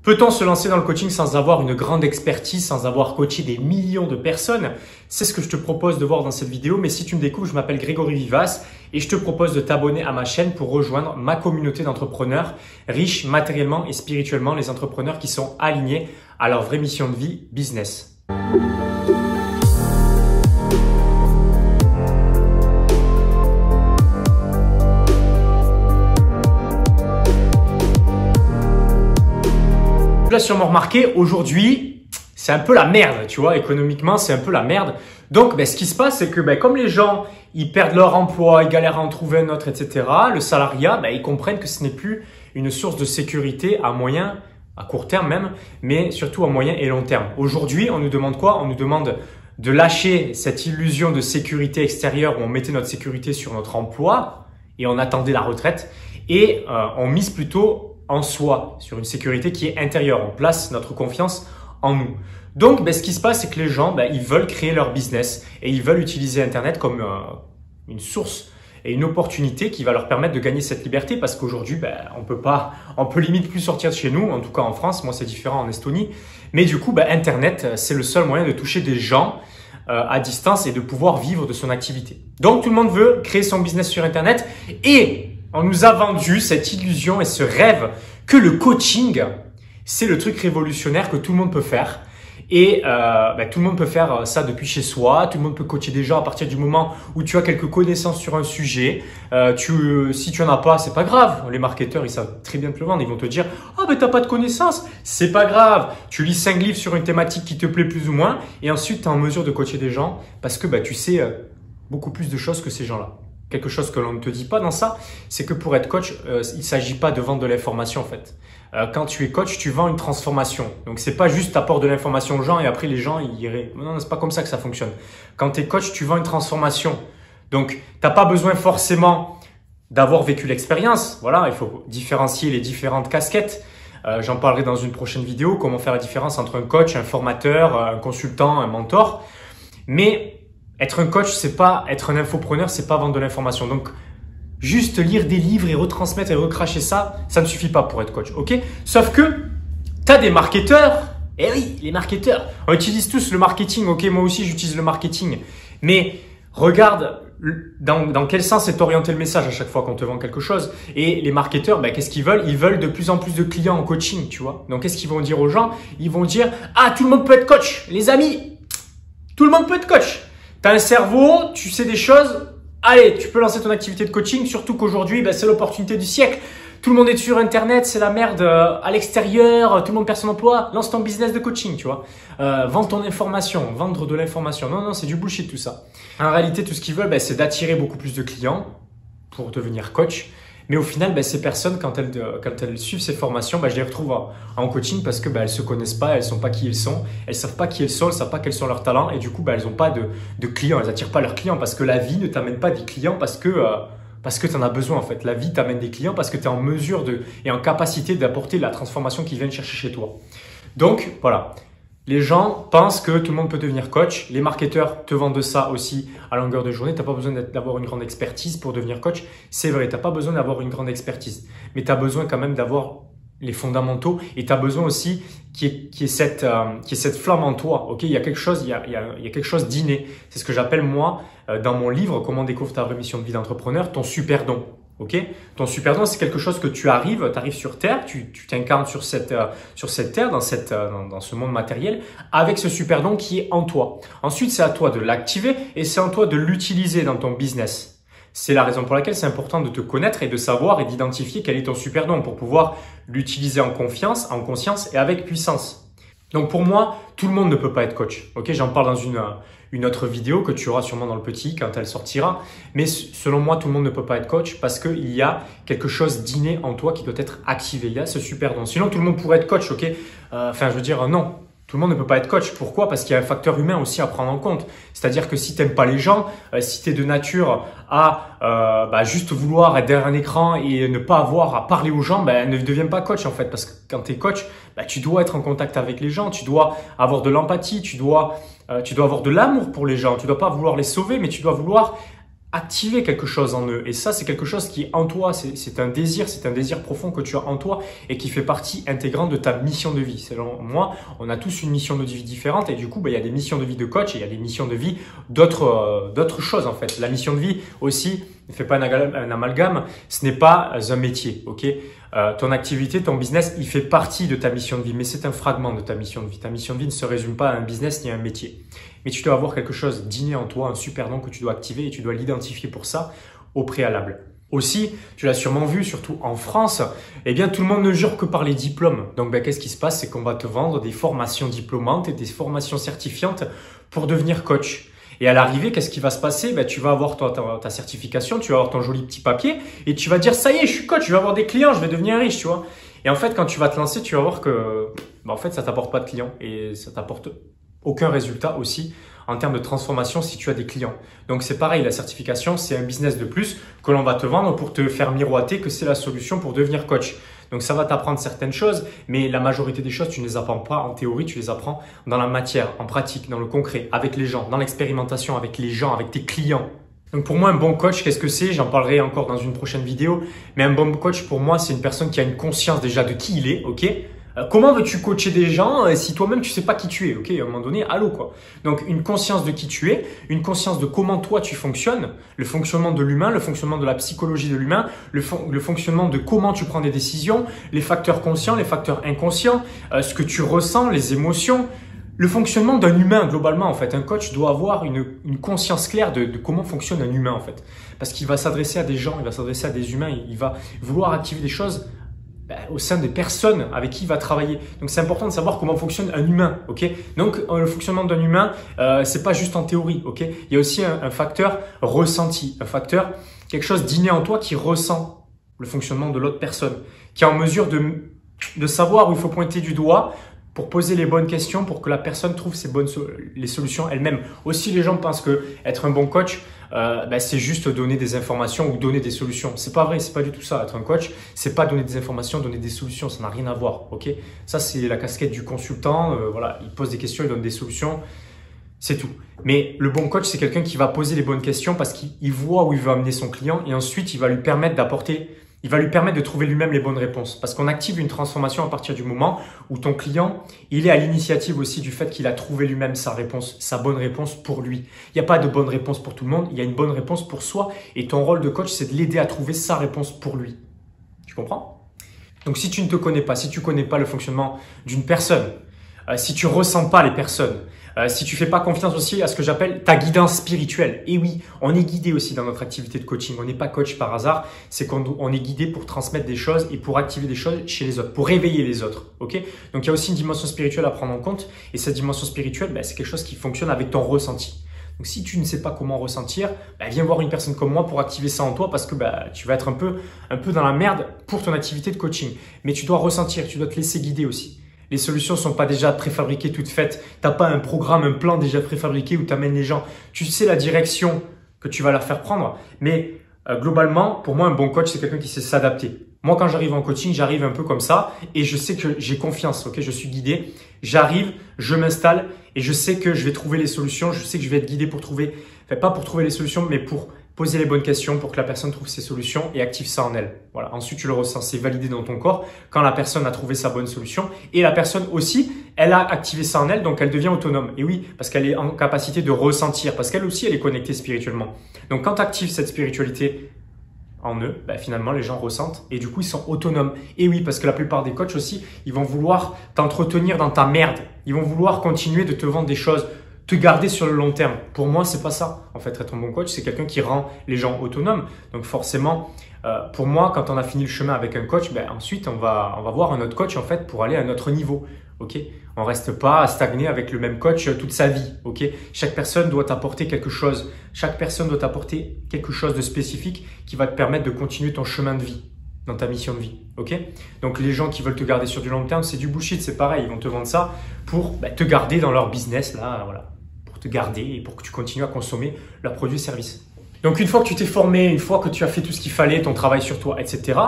Peut-on se lancer dans le coaching sans avoir une grande expertise, sans avoir coaché des millions de personnes? C'est ce que je te propose de voir dans cette vidéo. Mais si tu me découvres, je m'appelle Grégory Vivas et je te propose de t'abonner à ma chaîne pour rejoindre ma communauté d'entrepreneurs riches matériellement et spirituellement, les entrepreneurs qui sont alignés à leur vraie mission de vie, business. Tu l'as sûrement remarqué, aujourd'hui, c'est un peu la merde, tu vois, économiquement, c'est un peu la merde. Donc, ce qui se passe, c'est que comme les gens, ils perdent leur emploi, ils galèrent à en trouver un autre, etc., le salariat, ils comprennent que ce n'est plus une source de sécurité à moyen, à court terme même, mais surtout à moyen et long terme. Aujourd'hui, on nous demande quoi? On nous demande de lâcher cette illusion de sécurité extérieure où on mettait notre sécurité sur notre emploi et on attendait la retraite et on mise plutôt en soi, sur une sécurité qui est intérieure. On place notre confiance en nous. Donc, ce qui se passe, c'est que les gens, ils veulent créer leur business et ils veulent utiliser Internet comme une source et une opportunité qui va leur permettre de gagner cette liberté parce qu'aujourd'hui, on peut limite plus sortir de chez nous, en tout cas en France. Moi, c'est différent en Estonie. Mais du coup, Internet, c'est le seul moyen de toucher des gens à distance et de pouvoir vivre de son activité. Donc, tout le monde veut créer son business sur Internet et on nous a vendu cette illusion et ce rêve que le coaching, c'est le truc révolutionnaire que tout le monde peut faire. Et tout le monde peut faire ça depuis chez soi. Tout le monde peut coacher des gens à partir du moment où tu as quelques connaissances sur un sujet. Si tu en as pas, c'est pas grave. Les marketeurs, ils savent très bien te le vendre. Ils vont te dire « Ah, t'as pas de connaissances, c'est pas grave. » Tu lis 5 livres sur une thématique qui te plaît plus ou moins. Et ensuite, tu es en mesure de coacher des gens parce que tu sais beaucoup plus de choses que ces gens-là. Quelque chose que l'on ne te dit pas dans ça, c'est que pour être coach, il ne s'agit pas de vendre de l'information en fait. Quand tu es coach, tu vends une transformation. Donc, c'est pas juste t'apportes de l'information aux gens et après les gens, ils iraient. Non, c'est pas comme ça que ça fonctionne. Quand tu es coach, tu vends une transformation. Donc, t'as pas besoin forcément d'avoir vécu l'expérience. Voilà, il faut différencier les différentes casquettes. J'en parlerai dans une prochaine vidéo, comment faire la différence entre un coach, un formateur, un consultant, un mentor. Mais être un coach, c'est pas être un infopreneur, c'est pas vendre de l'information. Donc, juste lire des livres et retransmettre et recracher ça, ça ne suffit pas pour être coach, ok? Sauf que tu as des marketeurs. Eh oui, les marketeurs. On utilise tous le marketing, ok? Moi aussi, j'utilise le marketing. Mais regarde dans quel sens est orienté le message à chaque fois qu'on te vend quelque chose. Et les marketeurs, qu'est-ce qu'ils veulent? Ils veulent de plus en plus de clients en coaching, tu vois? Donc, qu'est-ce qu'ils vont dire aux gens? Ils vont dire « Ah, tout le monde peut être coach, les amis. Tout le monde peut être coach. » Tu as un cerveau, tu sais des choses, allez, tu peux lancer ton activité de coaching, surtout qu'aujourd'hui, c'est l'opportunité du siècle. Tout le monde est sur Internet, c'est la merde à l'extérieur, tout le monde perd son emploi, lance ton business de coaching, tu vois. Vends ton information, vendre de l'information. Non, c'est du bullshit tout ça. En réalité, tout ce qu'ils veulent, c'est d'attirer beaucoup plus de clients pour devenir coach. Mais au final, ces personnes, quand elles suivent ces formations, je les retrouve en coaching parce que elles se connaissent pas, elles sont pas qui elles sont, elles savent pas qui elles sont, elles savent pas quels sont leurs talents et du coup, elles ont pas de clients, elles attirent pas leurs clients parce que la vie ne t'amène pas des clients parce que tu en as besoin en fait. La vie t'amène des clients parce que tu es en mesure et en capacité d'apporter la transformation qu'ils viennent chercher chez toi. Donc voilà. Les gens pensent que tout le monde peut devenir coach. Les marketeurs te vendent ça aussi à longueur de journée. Tu n'as pas besoin d'avoir une grande expertise pour devenir coach. C'est vrai, tu n'as pas besoin d'avoir une grande expertise. Mais tu as besoin quand même d'avoir les fondamentaux et tu as besoin aussi qu'il y ait cette flamme en toi. Ok, il y a quelque chose, il y a quelque chose d'inné. C'est ce que j'appelle moi dans mon livre « Comment découvrir ta vraie mission de vie d'entrepreneur », ton super don. Ok, ton super don, c'est quelque chose que tu arrives sur Terre, tu t'incarnes sur cette Terre, dans ce monde matériel, avec ce super don qui est en toi. Ensuite, c'est à toi de l'activer et c'est à toi de l'utiliser dans ton business. C'est la raison pour laquelle c'est important de te connaître et de savoir et d'identifier quel est ton super don pour pouvoir l'utiliser en confiance, en conscience et avec puissance. Donc pour moi, tout le monde ne peut pas être coach. Ok, j'en parle dans une autre vidéo que tu auras sûrement dans le petit quand elle sortira. Mais selon moi, tout le monde ne peut pas être coach parce qu'il y a quelque chose d'inné en toi qui doit être activé. Il y a ce super don. Sinon, tout le monde pourrait être coach. Ok, non. Tout le monde ne peut pas être coach. Pourquoi? Parce qu'il y a un facteur humain aussi à prendre en compte. C'est-à-dire que si tu n'aimes pas les gens, si tu es de nature à juste vouloir être derrière un écran et ne pas avoir à parler aux gens, ne deviens pas coach en fait. Parce que quand tu es coach, tu dois être en contact avec les gens, tu dois avoir de l'empathie, tu dois avoir de l'amour pour les gens. Tu ne dois pas vouloir les sauver, mais tu dois vouloir activer quelque chose en eux. Et ça, c'est quelque chose qui est en toi. C'est un désir profond que tu as en toi et qui fait partie intégrante de ta mission de vie. Selon moi, on a tous une mission de vie différente et du coup, il y a des missions de vie de coach et il y a des missions de vie d'autres choses en fait. La mission de vie aussi, ne fais pas un amalgame, ce n'est pas un métier, ok? Ton activité, ton business, il fait partie de ta mission de vie, mais c'est un fragment de ta mission de vie. Ta mission de vie ne se résume pas à un business ni à un métier. Mais tu dois avoir quelque chose d'inné en toi, un super don que tu dois activer et tu dois l'identifier pour ça au préalable. Aussi, tu l'as sûrement vu, surtout en France, eh bien tout le monde ne jure que par les diplômes. Donc qu'est-ce qui se passe? C'est qu'on va te vendre des formations diplômantes et des formations certifiantes pour devenir coach. Et à l'arrivée, qu'est-ce qui va se passer? Tu vas avoir ta certification, tu vas avoir ton joli petit papier et tu vas dire ça y est, je suis coach, je vais avoir des clients, je vais devenir riche, tu vois. Et en fait, quand tu vas te lancer, tu vas voir que en fait, ça t'apporte pas de clients et ça t'apporte aucun résultat aussi en termes de transformation si tu as des clients. Donc c'est pareil, la certification, c'est un business de plus que l'on va te vendre pour te faire miroiter que c'est la solution pour devenir coach. Donc ça va t'apprendre certaines choses, mais la majorité des choses, tu ne les apprends pas en théorie, tu les apprends dans la matière, en pratique, dans le concret, avec les gens, dans l'expérimentation, avec les gens, avec tes clients. Donc pour moi, un bon coach, qu'est-ce que c'est? J'en parlerai encore dans une prochaine vidéo. Mais un bon coach, pour moi, c'est une personne qui a une conscience déjà de qui il est, ok? Comment veux-tu coacher des gens si toi-même tu sais pas qui tu es, ok? À un moment donné, allô quoi. Donc une conscience de qui tu es, une conscience de comment toi tu fonctionnes, le fonctionnement de l'humain, le fonctionnement de la psychologie de l'humain, le fonctionnement de comment tu prends des décisions, les facteurs conscients, les facteurs inconscients, ce que tu ressens, les émotions, le fonctionnement d'un humain globalement en fait. Un coach doit avoir une conscience claire de comment fonctionne un humain en fait, parce qu'il va s'adresser à des gens, il va s'adresser à des humains, il va vouloir activer des choses au sein des personnes avec qui il va travailler. Donc c'est important de savoir comment fonctionne un humain, ok? Donc le fonctionnement d'un humain, c'est pas juste en théorie, ok? Il y a aussi un facteur ressenti, un facteur, quelque chose d'inné en toi qui ressent le fonctionnement de l'autre personne, qui est en mesure de savoir où il faut pointer du doigt pour poser les bonnes questions, pour que la personne trouve les solutions elle-même. Aussi, les gens pensent que être un bon coach, c'est juste donner des informations ou donner des solutions. C'est pas vrai, c'est pas du tout ça. Être un coach, c'est pas donner des informations, donner des solutions. Ça n'a rien à voir, ok? Ça, c'est la casquette du consultant. Voilà, il pose des questions, il donne des solutions. C'est tout. Mais le bon coach, c'est quelqu'un qui va poser les bonnes questions parce qu'il voit où il veut amener son client et ensuite, il va lui permettre de trouver lui-même les bonnes réponses. Parce qu'on active une transformation à partir du moment où ton client, il est à l'initiative aussi du fait qu'il a trouvé lui-même sa réponse, sa bonne réponse pour lui. Il n'y a pas de bonne réponse pour tout le monde, il y a une bonne réponse pour soi. Et ton rôle de coach, c'est de l'aider à trouver sa réponse pour lui. Tu comprends? Donc si tu ne te connais pas, si tu ne connais pas le fonctionnement d'une personne, si tu ne ressens pas les personnes, si tu fais pas confiance aussi à ce que j'appelle ta guidance spirituelle. Et oui, on est guidé aussi dans notre activité de coaching. On n'est pas coach par hasard, c'est qu'on est guidé pour transmettre des choses et pour activer des choses chez les autres, pour réveiller les autres. Ok? Donc il y a aussi une dimension spirituelle à prendre en compte. Et cette dimension spirituelle, c'est quelque chose qui fonctionne avec ton ressenti. Donc si tu ne sais pas comment ressentir, viens voir une personne comme moi pour activer ça en toi parce que tu vas être un peu dans la merde pour ton activité de coaching. Mais tu dois ressentir, tu dois te laisser guider aussi. Les solutions sont pas déjà préfabriquées, toutes faites. T'as pas un programme, un plan déjà préfabriqué où tu amènes les gens. Tu sais la direction que tu vas leur faire prendre. Mais globalement, pour moi, un bon coach, c'est quelqu'un qui sait s'adapter. Moi, quand j'arrive en coaching, j'arrive un peu comme ça et je sais que j'ai confiance. Ok, je suis guidé. J'arrive, je m'installe et je sais que je vais trouver les solutions. Je sais que je vais être guidé pour trouver, pas pour trouver les solutions, mais pour poser les bonnes questions pour que la personne trouve ses solutions et active ça en elle. Voilà. Ensuite, tu le ressens, c'est validé dans ton corps quand la personne a trouvé sa bonne solution et la personne aussi, elle a activé ça en elle, donc elle devient autonome. Et oui, parce qu'elle est en capacité de ressentir, parce qu'elle aussi, elle est connectée spirituellement. Donc, quand tu actives cette spiritualité en eux, finalement, les gens ressentent et du coup, ils sont autonomes. Et oui, parce que la plupart des coachs aussi, ils vont vouloir t'entretenir dans ta merde. Ils vont vouloir continuer de te vendre des choses, te garder sur le long terme. Pour moi, c'est pas ça. En fait, être un bon coach, c'est quelqu'un qui rend les gens autonomes. Donc forcément, pour moi, quand on a fini le chemin avec un coach, ensuite, on va voir un autre coach en fait pour aller à un autre niveau. Ok? On reste pas à stagner avec le même coach toute sa vie. Ok? Chaque personne doit t'apporter quelque chose. Chaque personne doit t'apporter quelque chose de spécifique qui va te permettre de continuer ton chemin de vie dans ta mission de vie, ok? Donc les gens qui veulent te garder sur du long terme, c'est du bullshit, c'est pareil, ils vont te vendre ça pour te garder dans leur business, là, voilà, pour te garder et pour que tu continues à consommer leurs produits et services. Donc une fois que tu t'es formé, une fois que tu as fait tout ce qu'il fallait, ton travail sur toi, etc.,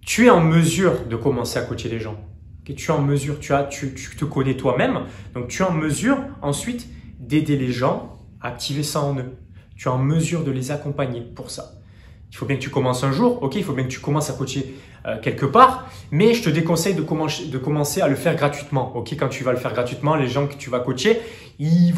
tu es en mesure de commencer à coacher les gens. Okay? Tu es en mesure, tu te connais toi-même, donc tu es en mesure ensuite d'aider les gens à activer ça en eux. Tu es en mesure de les accompagner pour ça. Il faut bien que tu commences un jour, ok, il faut bien que tu commences à coacher quelque part, mais je te déconseille de commencer à le faire gratuitement, ok. Quand tu vas le faire gratuitement, les gens que tu vas coacher, ils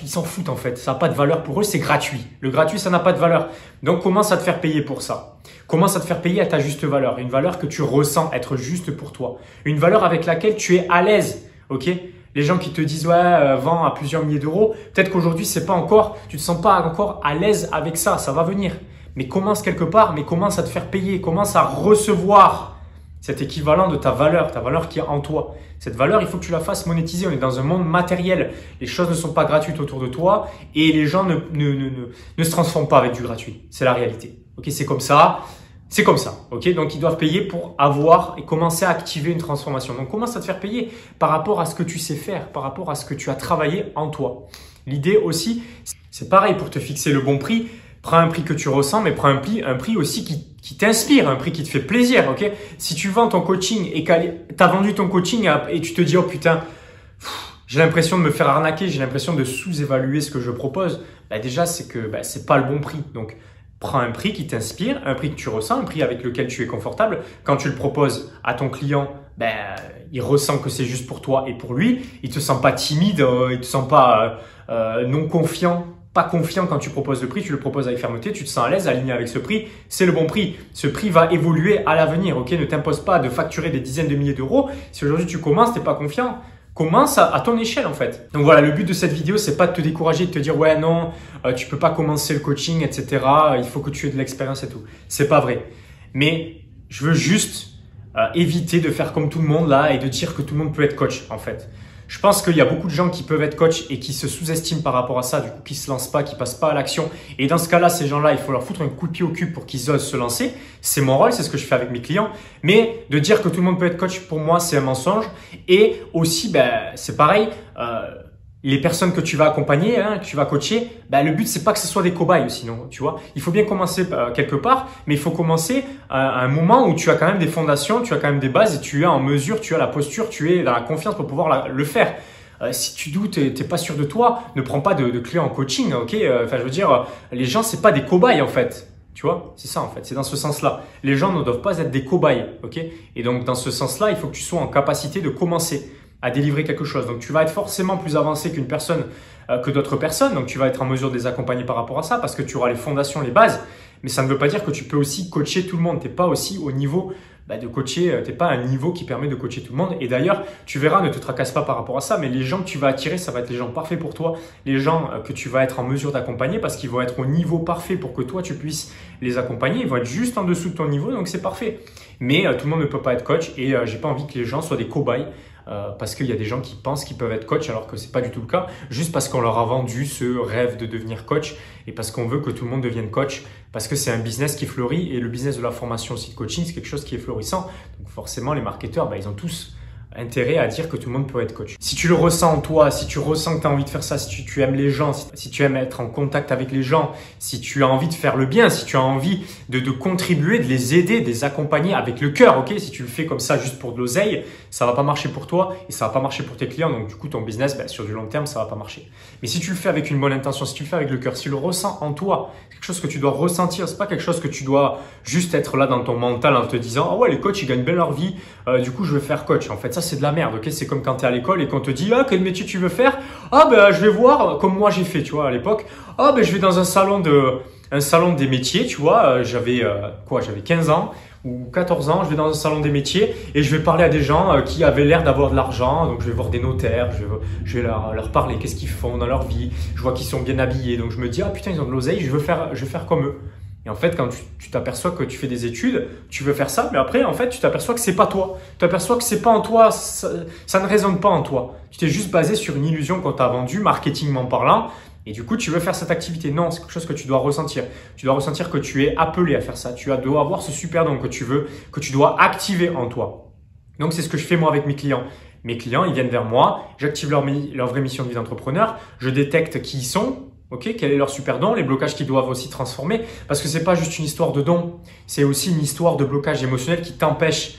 s'en foutent en fait, ça n'a pas de valeur pour eux, c'est gratuit. Le gratuit, ça n'a pas de valeur. Donc commence à te faire payer pour ça. Commence à te faire payer à ta juste valeur, une valeur que tu ressens être juste pour toi, une valeur avec laquelle tu es à l'aise, ok. Les gens qui te disent ouais, vends à plusieurs milliers d'euros, peut-être qu'aujourd'hui c'est pas encore, tu te sens pas encore à l'aise avec ça, ça va venir. Mais commence quelque part, mais commence à te faire payer, commence à recevoir cet équivalent de ta valeur qui est en toi. Cette valeur, il faut que tu la fasses monétiser. On est dans un monde matériel. Les choses ne sont pas gratuites autour de toi et les gens ne se transforment pas avec du gratuit. C'est la réalité. Ok, c'est comme ça. C'est comme ça. Ok, donc ils doivent payer pour avoir et commencer à activer une transformation. Donc commence à te faire payer par rapport à ce que tu sais faire, par rapport à ce que tu as travaillé en toi. L'idée aussi, c'est pareil pour te fixer le bon prix. Prends un prix que tu ressens, mais prends un prix aussi qui t'inspire, un prix qui te fait plaisir, ok? Si tu vends ton coaching et que tu as vendu ton coaching et tu te dis, oh putain, j'ai l'impression de me faire arnaquer, j'ai l'impression de sous-évaluer ce que je propose, bah déjà, c'est que c'est pas le bon prix. Donc, prends un prix qui t'inspire, un prix que tu ressens, un prix avec lequel tu es confortable. Quand tu le proposes à ton client, il ressent que c'est juste pour toi et pour lui. Il te sent pas timide, il te sent pas non confiant. Pas confiant quand tu proposes le prix, tu le proposes avec fermeté, tu te sens à l'aise, aligné avec ce prix, c'est le bon prix. Ce prix va évoluer à l'avenir, ok? Ne t'impose pas de facturer des dizaines de milliers d'euros. Si aujourd'hui tu commences, t'es pas confiant, commence à ton échelle en fait. Donc voilà, le but de cette vidéo, c'est pas de te décourager, de te dire ouais non, tu peux pas commencer le coaching, etc. Il faut que tu aies de l'expérience et tout. C'est pas vrai. Mais je veux juste éviter de faire comme tout le monde là et de dire que tout le monde peut être coach en fait. Je pense qu'il y a beaucoup de gens qui peuvent être coach et qui se sous-estiment par rapport à ça, du coup qui se lancent pas, qui passent pas à l'action. Et dans ce cas-là, ces gens-là, il faut leur foutre un coup de pied au cul pour qu'ils osent se lancer. C'est mon rôle, c'est ce que je fais avec mes clients. Mais de dire que tout le monde peut être coach, pour moi, c'est un mensonge. Et aussi, c'est pareil. Les personnes que tu vas accompagner, que tu vas coacher, le but c'est pas que ce soit des cobayes sinon, tu vois. Il faut bien commencer quelque part, mais il faut commencer à un moment où tu as quand même des fondations, tu as quand même des bases et tu es en mesure, tu as la posture, tu es dans la confiance pour pouvoir le faire. Si tu doutes, t'es pas sûr de toi, ne prends pas de clients en coaching, ok. Enfin, je veux dire, les gens c'est pas des cobayes en fait. Tu vois, c'est ça en fait, c'est dans ce sens-là. Les gens ne doivent pas être des cobayes, ok. Et donc dans ce sens-là, il faut que tu sois en capacité de commencer à délivrer quelque chose. Donc, tu vas être forcément plus avancé qu'une personne, que d'autres personnes. Donc, tu vas être en mesure de les accompagner par rapport à ça parce que tu auras les fondations, les bases. Mais ça ne veut pas dire que tu peux aussi coacher tout le monde. Tu n'es pas aussi au niveau de coacher, tu n'es pas à un niveau qui permet de coacher tout le monde. Et d'ailleurs, tu verras, ne te tracasse pas par rapport à ça, mais les gens que tu vas attirer, ça va être les gens parfaits pour toi, les gens que tu vas être en mesure d'accompagner parce qu'ils vont être au niveau parfait pour que toi, tu puisses les accompagner. Ils vont être juste en dessous de ton niveau, donc c'est parfait. Mais tout le monde ne peut pas être coach et j'ai pas envie que les gens soient des cobayes. Parce qu'il y a des gens qui pensent qu'ils peuvent être coach alors que c'est pas du tout le cas, juste parce qu'on leur a vendu ce rêve de devenir coach et parce qu'on veut que tout le monde devienne coach, parce que c'est un business qui fleurit et le business de la formation aussi de coaching, c'est quelque chose qui est florissant. Donc forcément, les marketeurs, ils ont tous intérêt à dire que tout le monde peut être coach. Si tu le ressens en toi, si tu ressens que tu as envie de faire ça, si tu aimes les gens, si tu aimes être en contact avec les gens, si tu as envie de faire le bien, si tu as envie de contribuer, de les aider, de les accompagner avec le cœur, ok? Si tu le fais comme ça juste pour de l'oseille, ça va pas marcher pour toi et ça va pas marcher pour tes clients. Donc du coup, ton business, sur du long terme, ça va pas marcher. Mais si tu le fais avec une bonne intention, si tu le fais avec le cœur, si tu le ressens en toi, c'est quelque chose que tu dois ressentir. C'est pas quelque chose que tu dois juste être là dans ton mental en te disant, ah ouais, les coachs, ils gagnent bien leur vie. Du coup, je vais faire coach. En fait, ça, c'est de la merde, ok? C'est comme quand tu es à l'école et qu'on te dit, ah, quel métier tu veux faire? Ah, je vais voir, comme moi j'ai fait, tu vois, à l'époque. Ah, je vais dans un salon des métiers, tu vois. J'avais 15 ans ou 14 ans, je vais dans un salon des métiers et je vais parler à des gens qui avaient l'air d'avoir de l'argent. Donc, je vais voir des notaires, je vais leur parler, qu'est-ce qu'ils font dans leur vie. Je vois qu'ils sont bien habillés. Donc, je me dis, ah, putain, ils ont de l'oseille, je vais faire comme eux. Et en fait, quand tu t'aperçois que tu fais des études, tu veux faire ça, mais après, en fait, tu t'aperçois que c'est pas toi. Tu t'aperçois que c'est pas en toi, ça ne résonne pas en toi. Tu t'es juste basé sur une illusion qu'on t'a vendue, marketingment parlant, et du coup, tu veux faire cette activité. Non, c'est quelque chose que tu dois ressentir. Tu dois ressentir que tu es appelé à faire ça. Tu dois avoir ce super don que tu dois activer en toi. Donc, c'est ce que je fais moi avec mes clients. Mes clients, ils viennent vers moi, j'active leur vraie mission de vie d'entrepreneur, je détecte qui ils sont. Ok, quel est leur super don, les blocages qu'ils doivent aussi transformer, parce que c'est pas juste une histoire de don, c'est aussi une histoire de blocage émotionnel qui t'empêche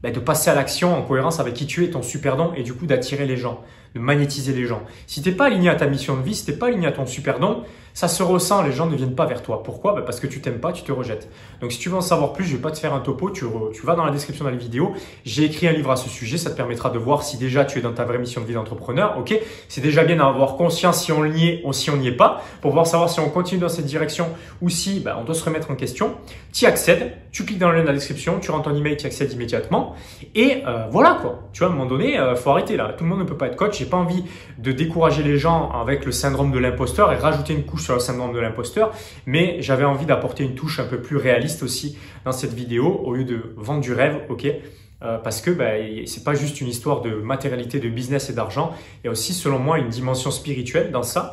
de passer à l'action en cohérence avec qui tu es, ton super don, et du coup d'attirer les gens, de magnétiser les gens. Si t'es pas aligné à ta mission de vie, si t'es pas aligné à ton super don, Ça se ressent, les gens ne viennent pas vers toi. Pourquoi? Parce que tu t'aimes pas, tu te rejettes. Donc si tu veux en savoir plus, je vais pas te faire un topo, tu vas dans la description de la vidéo. J'ai écrit un livre à ce sujet, ça te permettra de voir si déjà tu es dans ta vraie mission de vie d'entrepreneur. Ok, c'est déjà bien d'avoir conscience si on y est ou si on n'y est pas, pour pouvoir savoir si on continue dans cette direction ou si on doit se remettre en question. Tu y accèdes, tu cliques dans le lien de la description, tu rentres ton email, tu y accèdes immédiatement. Et voilà quoi. Tu vois, à un moment donné, faut arrêter là. Tout le monde ne peut pas être coach. J'ai pas envie de décourager les gens avec le syndrome de l'imposteur et rajouter une couche sur le syndrome de l'imposteur, mais j'avais envie d'apporter une touche un peu plus réaliste aussi dans cette vidéo au lieu de vendre du rêve, ok? Parce que c'est pas juste une histoire de matérialité, de business et d'argent. Il y a aussi, selon moi, une dimension spirituelle dans ça.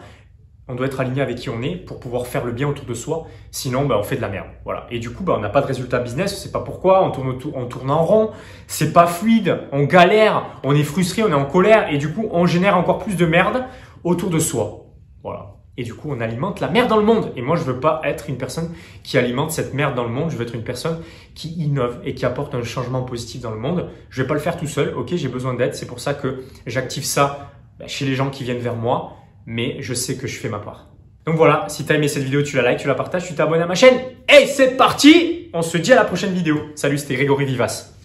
On doit être aligné avec qui on est pour pouvoir faire le bien autour de soi. Sinon, on fait de la merde. Voilà. Et du coup, on n'a pas de résultat business. On sait pas pourquoi. On tourne en rond. C'est pas fluide. On galère. On est frustré. On est en colère. Et du coup, on génère encore plus de merde autour de soi. Voilà. Et du coup, on alimente la merde dans le monde. Et moi, je veux pas être une personne qui alimente cette merde dans le monde. Je veux être une personne qui innove et qui apporte un changement positif dans le monde. Je vais pas le faire tout seul. Ok, j'ai besoin d'aide. C'est pour ça que j'active ça chez les gens qui viennent vers moi. Mais je sais que je fais ma part. Donc voilà, si tu as aimé cette vidéo, tu la likes, tu la partages, tu t'abonnes à ma chaîne. Et c'est parti! On se dit à la prochaine vidéo. Salut, c'était Grégory Vivas.